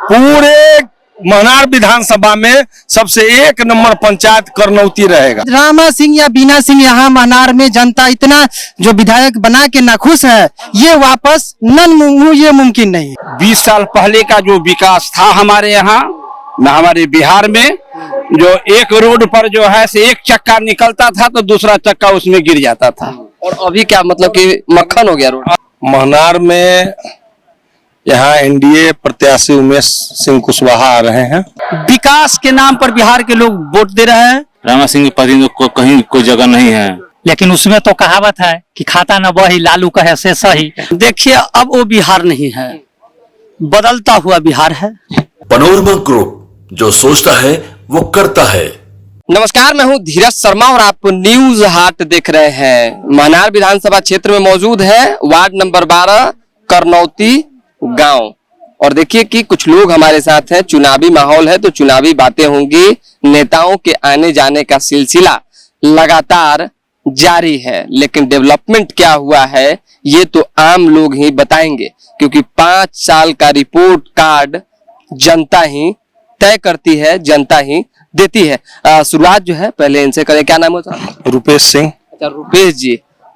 पूरे महनार विधानसभा में सबसे एक नंबर पंचायत करनौती रहेगा। रामा सिंह या बीना सिंह यहाँ महनार में जनता इतना जो विधायक बना के नाखुश है, ये वापस ये मुमकिन नहीं। 20 साल पहले का जो विकास था हमारे यहाँ हमारे बिहार में, जो एक रोड पर जो है से एक चक्का निकलता था तो दूसरा चक्का उसमें गिर जाता था, और अभी क्या मतलब कि मक्खन हो गया रोड। महनार में यहाँ एनडीए प्रत्याशी उमेश सिंह कुशवाहा आ रहे हैं। विकास के नाम पर बिहार के लोग वोट दे रहे हैं। रामा सिंह पति को कहीं कोई जगह नहीं है, लेकिन उसमें तो कहावत है कि खाता न बही लालू कहे से सही। देखिए अब वो बिहार नहीं है, बदलता हुआ बिहार है। पनोरमा ग्रुप, जो सोचता है वो करता है। नमस्कार, मैं हूं धीरज शर्मा और आप न्यूज हाट देख रहे हैं। महनार विधानसभा क्षेत्र में मौजूद है वार्ड नंबर 12 करनौती गांव। और देखिए कि कुछ लोग हमारे साथ हैं। चुनावी माहौल है तो चुनावी बातें होंगी। नेताओं के आने जाने का सिलसिला लगातार जारी है, लेकिन डेवलपमेंट क्या हुआ है ये तो आम लोग ही बताएंगे, क्योंकि 5 साल का रिपोर्ट कार्ड जनता ही तय करती है, जनता ही देती है। शुरुआत जो है पहले इनसे करें। क्या नाम होता है? रुपेश सिंह। अच्छा,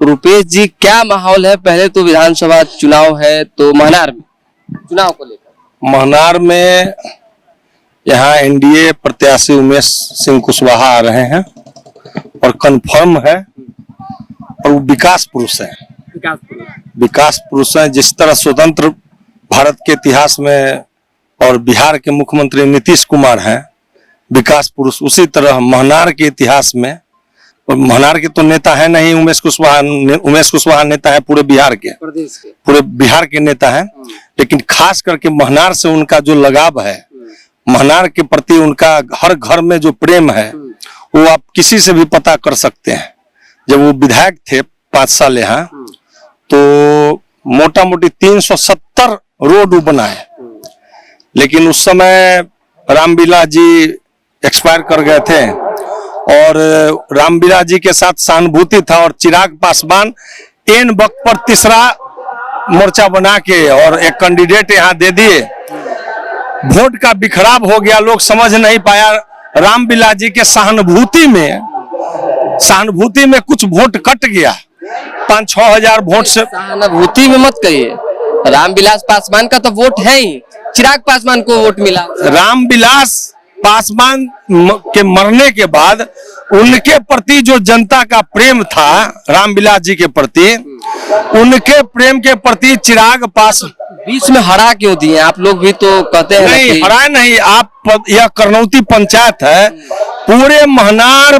रुपेश जी क्या माहौल है? पहले तो विधानसभा चुनाव है, तो महनार में चुनाव को लेकर महनार में यहाँ एनडीए प्रत्याशी उमेश सिंह कुशवाहा आ रहे हैं और कंफर्म है, और वो विकास पुरुष है। विकास पुरुष है। जिस तरह स्वतंत्र भारत के इतिहास में और बिहार के मुख्यमंत्री नीतीश कुमार हैं विकास पुरुष, उसी तरह महनार के इतिहास में, और महनार के तो नेता है नहीं उमेश कुशवाहा नेता है पूरे बिहार के, पूरे बिहार के नेता हैं, लेकिन खास करके महनार से उनका जो लगाव है, महनार के प्रति उनका हर घर में जो प्रेम है, वो आप किसी से भी पता कर सकते हैं। जब वो विधायक थे 5 साल यहाँ, तो मोटा मोटी 370 रोड बनाए, लेकिन उस समय रामविलास जी एक्सपायर कर गए थे, और रामविलास जी के साथ सहानुभूति था, और चिराग पासवान एन वक्त पर तीसरा मोर्चा बना के और एक कैंडिडेट यहाँ दे दिए। वोट का बिखराव हो गया, लोग समझ नहीं पाया। रामविलास जी के सहानुभूति में कुछ वोट कट गया, 5-6 हजार वोट से। सहानुभूति में मत कहिए, रामविलास पासवान का तो वोट है ही, चिराग पासवान को वोट मिला। रामविलास पासवान के मरने के बाद उनके प्रति जो जनता का प्रेम था, रामविलास जी के प्रति, उनके प्रेम के प्रति चिराग बीच में हरा क्यों दिए? आप लोग भी तो कहते हैं। नहीं हरा नहीं, आप यह करनौती पंचायत है। पूरे महनार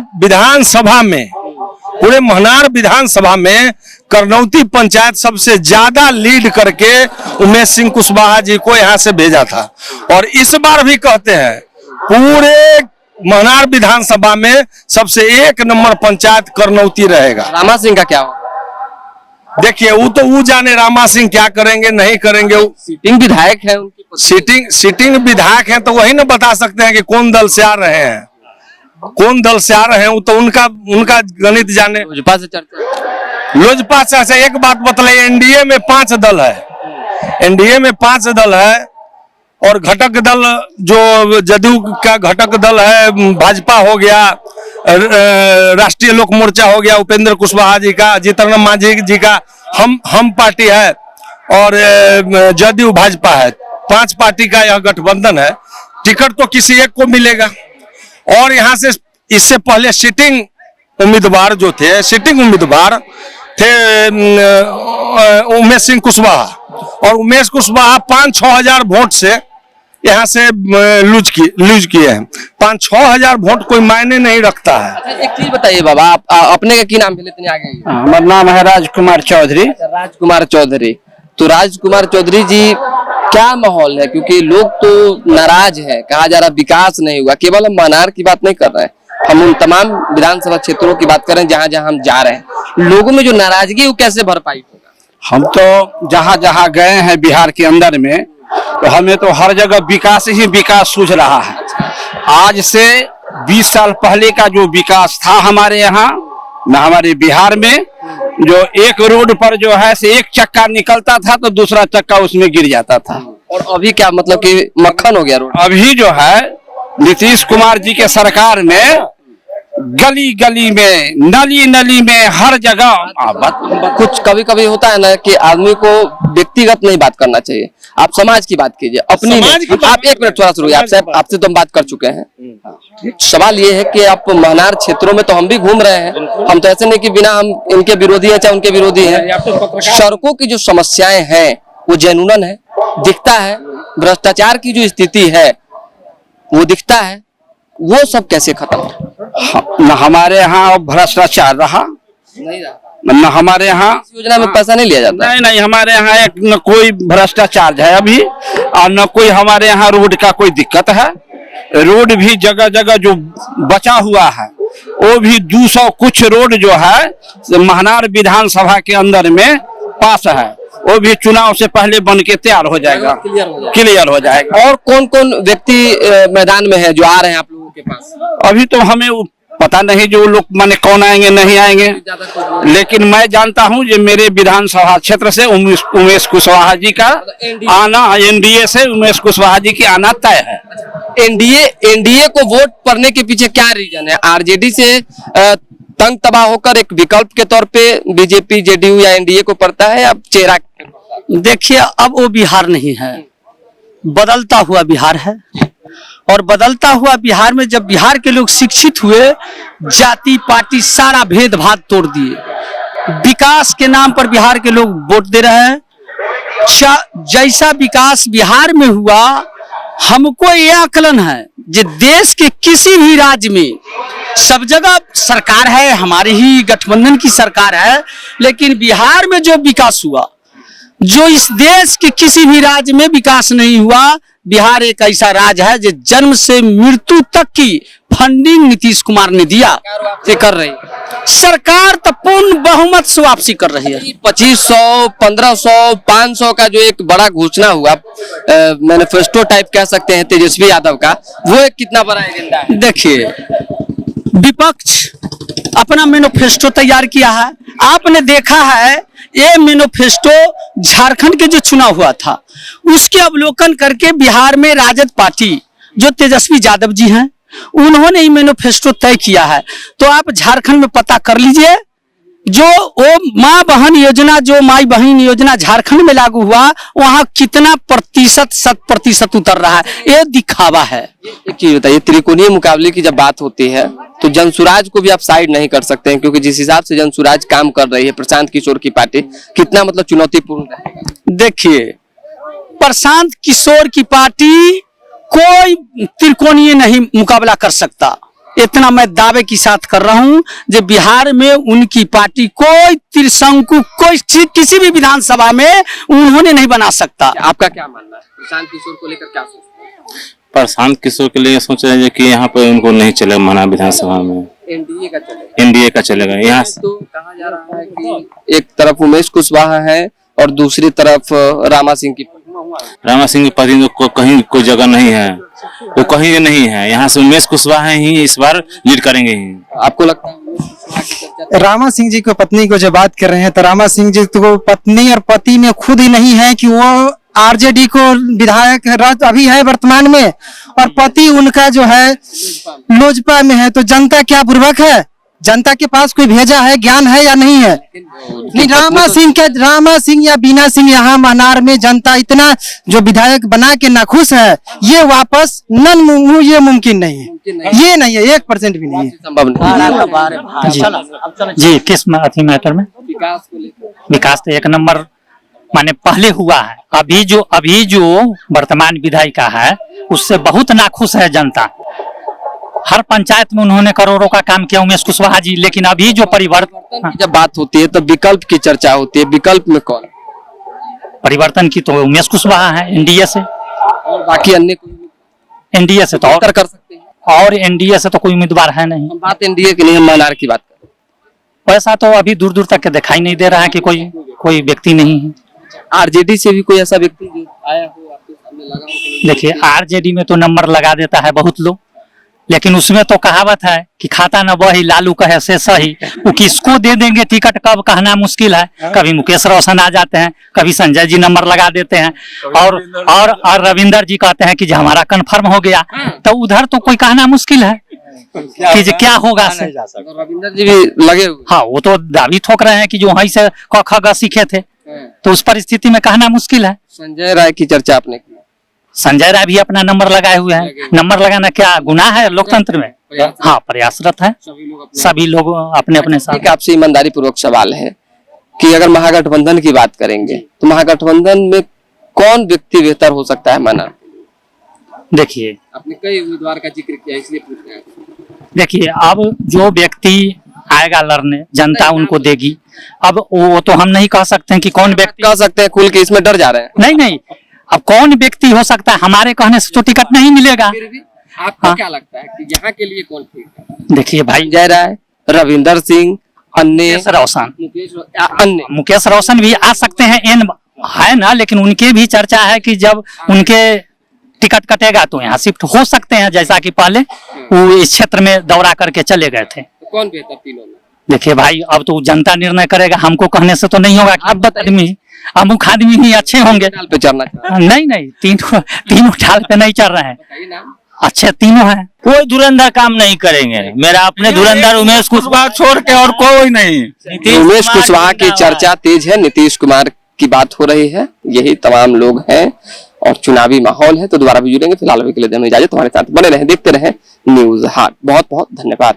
विधानसभा में करनौती पंचायत सबसे ज्यादा लीड करके उमेश सिंह कुशवाहा जी को यहाँ से भेजा था, और इस बार भी कहते हैं पूरे महनार विधानसभा में सबसे एक नंबर पंचायत करनौती रहेगा। रामा सिंह का क्या हो? देखिए वो जाने रामा सिंह क्या करेंगे नहीं करेंगे। सिटिंग विधायक है उनकी, सिटिंग विधायक हैं तो वही ना बता सकते हैं कि कौन दल से आ रहे हैं, वो तो उनका गणित जाने। लोजपा से चर्चा। एक बात बतलाइए, एनडीए में 5 दल है, और घटक दल जो जदयू का घटक दल है, भाजपा हो गया, राष्ट्रीय लोक मोर्चा हो गया उपेंद्र कुशवाहा जी का, जीतन मांझी जी का, हम पार्टी है, और जदयू भाजपा है। 5 पार्टी का यह गठबंधन है। टिकट तो किसी एक को मिलेगा। और यहाँ से इससे पहले सिटिंग उम्मीदवार थे उमेश सिंह कुशवाहा, और उमेश कुशवाहा 5-6 हजार वोट से यहाँ से लूज किए हैं। 5-6 हजार वोट कोई मायने नहीं रखता है। एक चीज बताइए बाबा, आप अपने का की नाम है? आगे हमारा नाम है राजकुमार चौधरी। तो राजकुमार चौधरी जी क्या माहौल है? क्योंकि लोग तो नाराज है, कहा जा रहा विकास नहीं हुआ। केवल हम महनार की बात नहीं कर रहे हैं, हम उन तमाम विधानसभा क्षेत्रों की बात कर रहे हैं जहाँ जहाँ हम जा रहे हैं। लोगों में जो नाराजगी वो कैसे भरपाई होगा? हम तो जहाँ जहाँ गए हैं बिहार के अंदर में, तो हमें तो हर जगह विकास ही विकास सूझ रहा है। आज से 20 साल पहले का जो विकास था हमारे यहाँ हमारे बिहार में, जो एक रोड पर जो है से एक चक्का निकलता था तो दूसरा चक्का उसमें गिर जाता था। और अभी क्या मतलब कि मक्खन हो गया रोड? अभी जो है नीतीश कुमार जी के सरकार में गली गली में, नली नली में, हर जगह कुछ कभी कभी होता है ना कि आदमी को व्यक्तिगत नहीं बात करना चाहिए, आप समाज की बात कीजिए अपनी नहीं। आप एक मिनट थोड़ा सा रुकिए, आपसे तो हम बात कर चुके हैं। सवाल ये है कि आप महनार क्षेत्रों में तो हम भी घूम रहे हैं, हम तो ऐसे नहीं कि बिना हम इनके विरोधी है चाहे उनके विरोधी हैं। सड़कों की जो समस्याएं हैं वो जेन्युइन है, दिखता है। भ्रष्टाचार की जो स्थिति है वो दिखता है, वो सब कैसे खत्म? न हमारे यहाँ भ्रष्टाचार रहा, नहीं रहा। न हमारे यहाँ योजना में पैसा नहीं लिया जाता। नहीं, हमारे यहाँ एक न कोई भ्रष्टाचार है अभी, और न कोई हमारे यहाँ रोड का कोई दिक्कत है। रोड भी जगह जगह जो बचा हुआ है वो भी 200 कुछ रोड जो है महनार विधानसभा के अंदर में पास है, वो भी चुनाव से पहले बन के तैयार हो जाएगा, क्लियर हो जाएगा। और कौन कौन व्यक्ति मैदान में है जो आ रहे हैं आप लोगों के पास? अभी तो हमें पता नहीं जो लोग माने कौन आएंगे नहीं आएंगे, लेकिन मैं जानता हूं जो मेरे विधानसभा क्षेत्र से उमेश कुशवाहा जी का आना, एनडीए से उमेश कुशवाहा जी की आना तय है। एनडीए को वोट पड़ने के पीछे क्या रीजन है? आरजेडी से तंग तबाह होकर एक विकल्प के तौर पे बीजेपी, जेडीयू या एनडीए को पड़ता है? अब चेहरा देखिए, अब वो बिहार नहीं है, बदलता हुआ बिहार है। और बदलता हुआ बिहार में जब बिहार के लोग शिक्षित हुए, जाति पार्टी सारा भेदभाव तोड़ दिए, विकास के नाम पर बिहार के लोग वोट दे रहे हैं। जैसा विकास बिहार में हुआ, हमको ये आकलन है कि देश के किसी भी राज्य में सब जगह सरकार है, हमारी ही गठबंधन की सरकार है, लेकिन बिहार में जो विकास हुआ, जो इस देश के किसी भी राज्य में विकास नहीं हुआ। बिहार एक ऐसा राज्य है जो जन्म से मृत्यु तक की फंडिंग नीतीश कुमार ने दिया से कर रही सरकार, तो पूर्ण बहुमत से वापसी कर रही है। 2500, 1500, 500 का जो एक बड़ा घोषणा हुआ, मैनिफेस्टो टाइप कह सकते हैं तेजस्वी यादव का, वो एक कितना बड़ा एजेंडा है? देखिए, विपक्ष अपना मैनिफेस्टो तैयार किया है। आपने देखा है ये मैनिफेस्टो झारखंड के जो चुनाव हुआ था उसके अवलोकन करके बिहार में राजद पार्टी जो तेजस्वी यादव जी हैं उन्होंने ये मैनिफेस्टो तय किया है। तो आप झारखंड में पता कर लीजिए, जो वो माँ बहन योजना, जो माई बहन योजना झारखंड में लागू हुआ, वहाँ कितना प्रतिशत, 100% उतर रहा है। ये दिखावा है। एक चीज बताइए, त्रिकोणीय मुकाबले की जब बात होती है तो जनसुराज को भी आप साइड नहीं कर सकते हैं, क्योंकि जिस हिसाब से जनसुराज काम कर रही है, प्रशांत किशोर की पार्टी, कितना मतलब चुनौतीपूर्ण रहेगा? देखिए, प्रशांत किशोर की पार्टी कोई त्रिकोणीय नहीं मुकाबला कर सकता, इतना मैं दावे के साथ कर रहा हूं। जो बिहार में उनकी पार्टी कोई त्रिशंकु, कोई किसी भी विधानसभा में उन्होंने नहीं बना सकता। आपका क्या मानना है प्रशांत किशोर को लेकर? क्या सोचते हैं? प्रशांत किशोर के लिए सोच रहे हैं कि यहाँ पे उनको नहीं चलेगा महनार विधानसभा में, एनडीए का चलेगा। एनडीए का चलेगा। यहाँ तो कहा जा रहा है कि एक तरफ उमेश कुशवाहा है और दूसरी तरफ रामा सिंह की पति को कहीं कोई जगह नहीं है, वो कहीं नहीं है। यहाँ से उमेश कुशवाहा ही इस बार लीड करेंगे ही। आपको लगता है? रामा सिंह जी को पत्नी को जो बात कर रहे हैं, तो रामा सिंह जी को पत्नी और पति में खुद ही नहीं है कि वो आरजेडी को विधायक अभी है वर्तमान में, और पति उनका जो है लोजपा में है। तो जनता क्या बुर्बक है? जनता के पास कोई भेजा है, ज्ञान है या नहीं है? नहीं, रामा सिंह या बीना सिंह, यहाँ महनार में जनता इतना जो विधायक बना के नाखुश है, ये वापस ये मुमकिन नहीं है, ये नहीं है, 1% भी नहीं है, संभव नहीं। जी, किस अथी मैटर में? विकास को लेकर विकास तो एक नंबर माने पहले हुआ है। अभी जो वर्तमान विधायिका है उससे बहुत नाखुश है जनता। हर पंचायत में उन्होंने करोड़ों का काम किया उमेश कुशवाहा जी, लेकिन अभी जो परिवर्तन की जब बात होती है तो विकल्प की चर्चा होती है। विकल्प में कौन? परिवर्तन की तो उमेश कुशवाहा है एनडीए से, और बाकी अन्य एनडीए से तो और कर सकते हैं, और एनडीए से तो कोई उम्मीदवार है नहीं। हम बात एनडीए की नहीं, हम महनार की बात कर। पैसा तो अभी दूर दूर तक के दिखाई नहीं दे रहा है कि कोई व्यक्ति नहीं है। आरजेडी से भी कोई ऐसा व्यक्ति आया हो आपके सामने लगा हो? देखिए, आरजेडी में तो नंबर लगा देता है बहुत लोग, लेकिन उसमें तो कहावत है कि खाता न बही लालू कहे से सही। वो किसको दे देंगे टिकट कब कहना मुश्किल है। कभी मुकेश रोशन आ जाते हैं, कभी संजय जी नंबर लगा देते हैं, और रविंदर जी कहते हैं कि जो हमारा कन्फर्म हो गया। तो उधर तो कोई कहना मुश्किल है कि जो क्या होगा से। रविंदर जी भी लगे हुए। हाँ, वो तो दावी ठोक रहे हैं कि जो वहीं से क ख ग सीखे थे, तो उस परिस्थिति में कहना मुश्किल है। संजय राय की चर्चा आपने की। संजय राय भी अपना नंबर लगाए हुए हैं। नंबर लगाना क्या गुनाह है लोकतंत्र में? हाँ, प्रयासरत है सभी लोग अपने अपने साथ। एक आपसे ईमानदारी पूर्वक सवाल है कि अगर महागठबंधन की बात करेंगे तो महागठबंधन में कौन व्यक्ति बेहतर हो सकता है माना? देखिए, आपने कई उम्मीदवार का जिक्र किया इसलिए पूछ रहे हैं। देखिए अब जो व्यक्ति आएगा लड़ने, जनता उनको देगी। अब वो तो हम नहीं कह सकते हैं कि कौन व्यक्ति। कह सकते हैं खुल के, इसमें डर जा रहे हैं। नहीं नहीं, अब कौन व्यक्ति हो सकता है, हमारे कहने से तो टिकट नहीं मिलेगा। फिर भी आपको क्या लगता है कि यहाँ के लिए कौन ठीक है? देखिए भाई, संजय राय, रविंदर सिंह, अन्य मुकेश रोशन, अन्य मुकेश रोशन भी आ सकते हैं, एन है ना, लेकिन उनके भी चर्चा है कि जब उनके टिकट कटेगा तो यहाँ शिफ्ट हो सकते हैं, जैसा कि पहले वो इस क्षेत्र में दौरा करके चले गए थे। तो कौन बेहतर तीनों में? देखिए भाई, अब तो जनता निर्णय करेगा, हमको कहने से तो नहीं होगा। अब आदमी अमुक आदमी ही अच्छे होंगे। चाल पे चढ़ना चाहते नहीं नहीं, तीनों ठाल पे नहीं चल रहे हैं, हैं नाम? अच्छे तीनों हैं। कोई धुरंधर काम नहीं करेंगे। मेरा अपने धुरंधर उमेश कुशवाहा छोड़ के और कोई नहीं। उमेश कुशवाहा की चर्चा तेज है, नीतीश कुमार की बात हो रही है, यही तमाम लोग हैं और चुनावी माहौल है। तो दोबारा भी जुड़ेंगे, फिलहाल अभी के लिए देने इजाजत। तुम्हारे साथ बने रहे, देखते रहे न्यूज हाट। बहुत बहुत धन्यवाद।